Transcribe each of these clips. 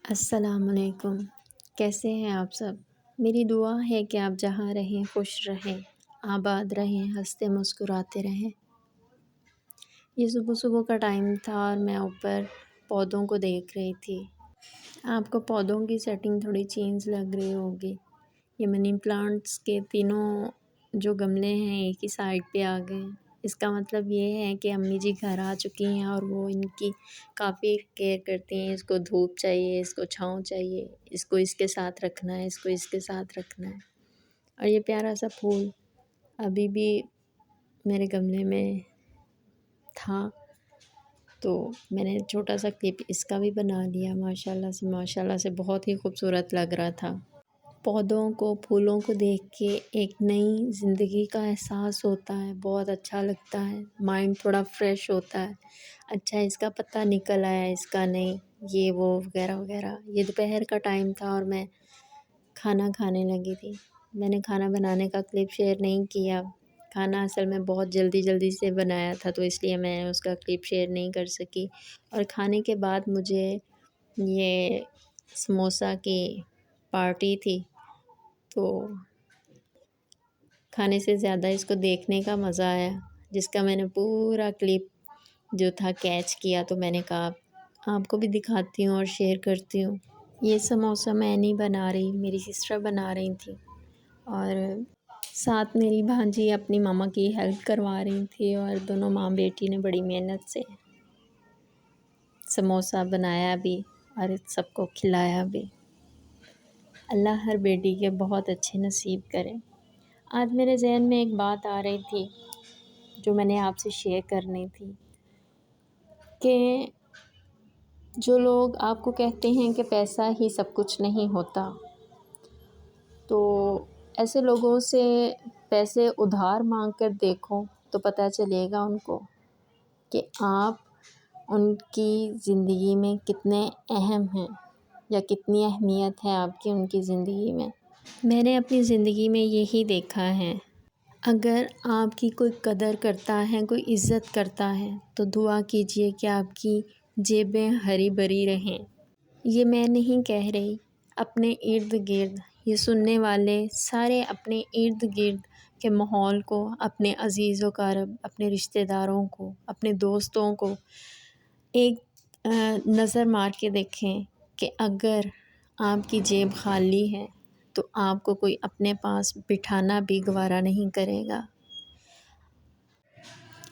السلام علیکم، کیسے ہیں آپ سب؟ میری دعا ہے کہ آپ جہاں رہیں خوش رہیں، آباد رہیں، ہنستے مسکراتے رہیں۔ یہ صبح صبح کا ٹائم تھا اور میں اوپر پودوں کو دیکھ رہی تھی۔ آپ کو پودوں کی سیٹنگ تھوڑی چینج لگ رہی ہوگی۔ یہ منی پلانٹس کے تینوں جو گملے ہیں ایک ہی سائڈ پہ آ گئے ہیں۔ اس کا مطلب یہ ہے کہ امی جی گھر آ چکی ہیں اور وہ ان کی کافی کیئر کرتی ہیں۔ اس کو دھوپ چاہیے، اس کو چھاؤں چاہیے، اس کو اس کے ساتھ رکھنا ہے، اس کو اس کے ساتھ رکھنا ہے۔ اور یہ پیارا سا پھول ابھی بھی میرے گملے میں تھا تو میں نے چھوٹا سا کلپ اس کا بھی بنا لیا۔ ماشاءاللہ سے بہت ہی خوبصورت لگ رہا تھا۔ پودوں کو، پھولوں کو دیکھ کے ایک نئی زندگی کا احساس ہوتا ہے، بہت اچھا لگتا ہے، مائنڈ تھوڑا فریش ہوتا ہے۔ اچھا اس کا پتا نکل آیا، اس کا نہیں، یہ وہ وغیرہ وغیرہ۔ یہ دوپہر کا ٹائم تھا اور میں کھانا کھانے لگی تھی۔ میں نے کھانا بنانے کا کلپ شیئر نہیں کیا۔ کھانا اصل میں بہت جلدی سے بنایا تھا تو اس لیے میں اس کا کلپ شیئر نہیں کر سکی۔ اور کھانے کے بعد مجھے یہ سموسہ کی پارٹی تھی تو کھانے سے زیادہ اس کو دیکھنے کا مزہ آیا، جس کا میں نے پورا کلپ جو تھا کیچ کیا، تو میں نے کہا آپ کو بھی دکھاتی ہوں اور شیئر کرتی ہوں۔ یہ سموسہ میں نہیں بنا رہی، میری سسٹر بنا رہی تھی اور ساتھ میری بھانجی اپنی ماما کی ہیلپ کروا رہی تھی اور دونوں ماں بیٹی نے بڑی محنت سے سموسہ بنایا بھی اور سب کو کھلایا بھی۔ اللہ ہر بیٹی کے بہت اچھے نصیب کرے۔ آج میرے ذہن میں ایک بات آ رہی تھی جو میں نے آپ سے شیئر کرنی تھی کہ جو لوگ آپ کو کہتے ہیں کہ پیسہ ہی سب کچھ نہیں ہوتا، تو ایسے لوگوں سے پیسے ادھار مانگ کر دیکھو تو پتہ چلے گا ان کو کہ آپ ان کی زندگی میں کتنے اہم ہیں یا کتنی اہمیت ہے آپ کی ان کی زندگی میں۔ میں نے اپنی زندگی میں یہی دیکھا ہے، اگر آپ کی کوئی قدر کرتا ہے، کوئی عزت کرتا ہے تو دعا کیجئے کہ آپ کی جیبیں ہری بھری رہیں۔ یہ میں نہیں کہہ رہی، اپنے ارد گرد یہ سننے والے سارے اپنے ارد گرد کے ماحول کو، اپنے عزیز و اقارب، اپنے رشتہ داروں کو، اپنے دوستوں کو ایک نظر مار کے دیکھیں کہ اگر آپ کی جیب خالی ہے تو آپ کو کوئی اپنے پاس بٹھانا بھی گوارا نہیں کرے گا۔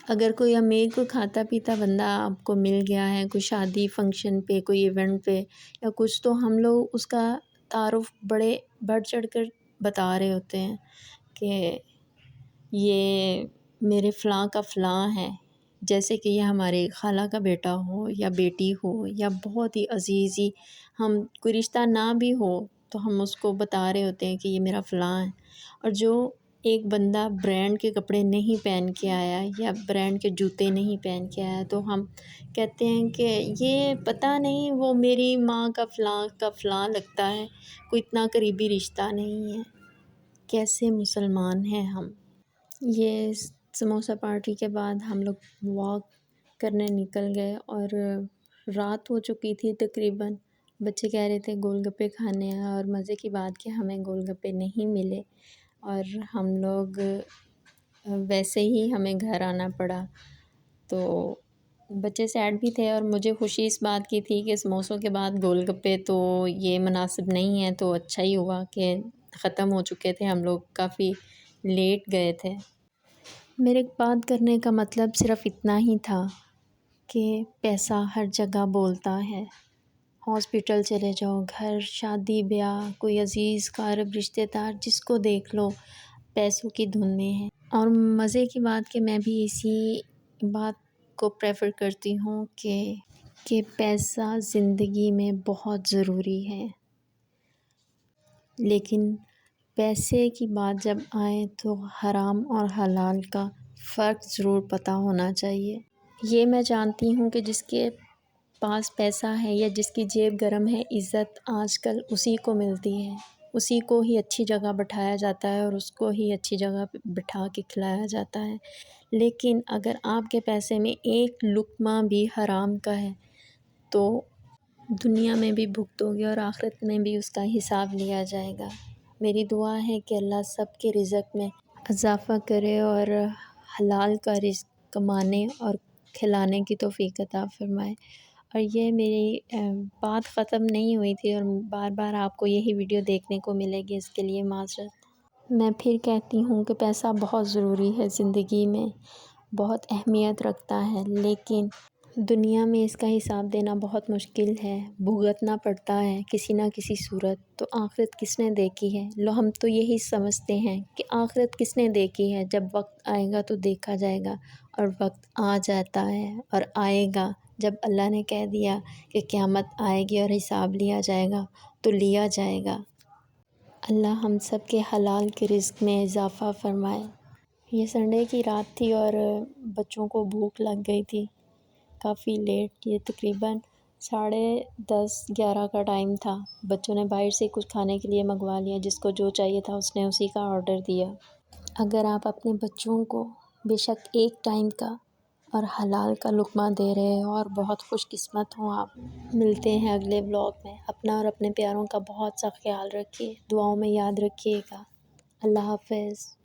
اگر کوئی امیر کو کھاتا پیتا بندہ آپ کو مل گیا ہے کوئی شادی فنکشن پہ، کوئی ایونٹ پہ یا کچھ، تو ہم لوگ اس کا تعارف بڑے بڑھ چڑھ کر بتا رہے ہوتے ہیں کہ یہ میرے فلاں کا فلاں ہے، جیسے کہ یہ ہمارے خالہ کا بیٹا ہو یا بیٹی ہو یا بہت ہی عزیز ہی، ہم کوئی رشتہ نہ بھی ہو تو ہم اس کو بتا رہے ہوتے ہیں کہ یہ میرا فلاں ہے۔ اور جو ایک بندہ برانڈ کے کپڑے نہیں پہن کے آیا یا برانڈ کے جوتے نہیں پہن کے آیا تو ہم کہتے ہیں کہ یہ پتہ نہیں وہ میری ماں کا فلاں لگتا ہے، کوئی اتنا قریبی رشتہ نہیں ہے۔ کیسے مسلمان ہیں ہم۔ یہ سموسہ پارٹی کے بعد ہم لوگ واک کرنے نکل گئے اور رات ہو چکی تھی تقریباً۔ بچے کہہ رہے تھے گول گپے کھانے ہیں اور مزے کی بات کہ ہمیں گول گپے نہیں ملے اور ہم لوگ ویسے ہی ہمیں گھر آنا پڑا۔ تو بچے سیڈ بھی تھے اور مجھے خوشی اس بات کی تھی کہ سموسوں کے بعد گول گپے تو یہ مناسب نہیں ہے، تو اچھا ہی ہوا کہ ختم ہو چکے تھے، ہم لوگ کافی لیٹ گئے تھے۔ میرے بات کرنے کا مطلب صرف اتنا ہی تھا کہ پیسہ ہر جگہ بولتا ہے۔ ہاسپٹل چلے جاؤ، گھر، شادی بیاہ، کوئی عزیز اقارب رشتہ دار، جس کو دیکھ لو پیسوں کی دھن میں ہے۔ اور مزے کی بات کہ میں بھی اسی بات کو پریفر کرتی ہوں کہ پیسہ زندگی میں بہت ضروری ہے، لیکن پیسے کی بات جب آئے تو حرام اور حلال کا فرق ضرور پتہ ہونا چاہیے۔ یہ میں جانتی ہوں کہ جس کے پاس پیسہ ہے یا جس کی جیب گرم ہے، عزت آج کل اسی کو ملتی ہے، اسی کو ہی اچھی جگہ بٹھایا جاتا ہے اور اس کو ہی اچھی جگہ پہ بٹھا کے کھلایا جاتا ہے۔ لیکن اگر آپ کے پیسے میں ایک لقمہ بھی حرام کا ہے تو دنیا میں بھی بھگتو گے اور آخرت میں بھی اس کا حساب لیا جائے گا۔ میری دعا ہے کہ اللہ سب کے رزق میں اضافہ کرے اور حلال کا رزق کمانے اور کھلانے کی توفیق عطا فرمائے۔ اور یہ میری بات ختم نہیں ہوئی تھی اور بار بار آپ کو یہی ویڈیو دیکھنے کو ملے گی، اس کے لیے معذرت۔ میں پھر کہتی ہوں کہ پیسہ بہت ضروری ہے زندگی میں، بہت اہمیت رکھتا ہے، لیکن دنیا میں اس کا حساب دینا بہت مشکل ہے، بھگتنا پڑتا ہے کسی نہ کسی صورت۔ تو آخرت کس نے دیکھی ہے؟ ہم تو یہی سمجھتے ہیں کہ آخرت کس نے دیکھی ہے، جب وقت آئے گا تو دیکھا جائے گا، اور وقت آ جاتا ہے اور آئے گا۔ جب اللہ نے کہہ دیا کہ قیامت آئے گی اور حساب لیا جائے گا تو لیا جائے گا۔ اللہ ہم سب کے حلال کے رزق میں اضافہ فرمائے۔ یہ سنڈے کی رات تھی اور بچوں کو بھوک لگ گئی تھی کافی لیٹ، یہ تقریباً 10:30-11 کا ٹائم تھا۔ بچوں نے باہر سے کچھ کھانے کے لیے منگوا لیا، جس کو جو چاہیے تھا اس نے اسی کا آرڈر دیا۔ اگر آپ اپنے بچوں کو بے شک ایک ٹائم کا اور حلال کا لقمہ دے رہے ہو اور بہت خوش قسمت ہوں آپ۔ ملتے ہیں اگلے ولاگ میں۔ اپنا اور اپنے پیاروں کا بہت سا خیال رکھیے، دعاؤں میں یاد رکھیے گا۔ اللہ حافظ۔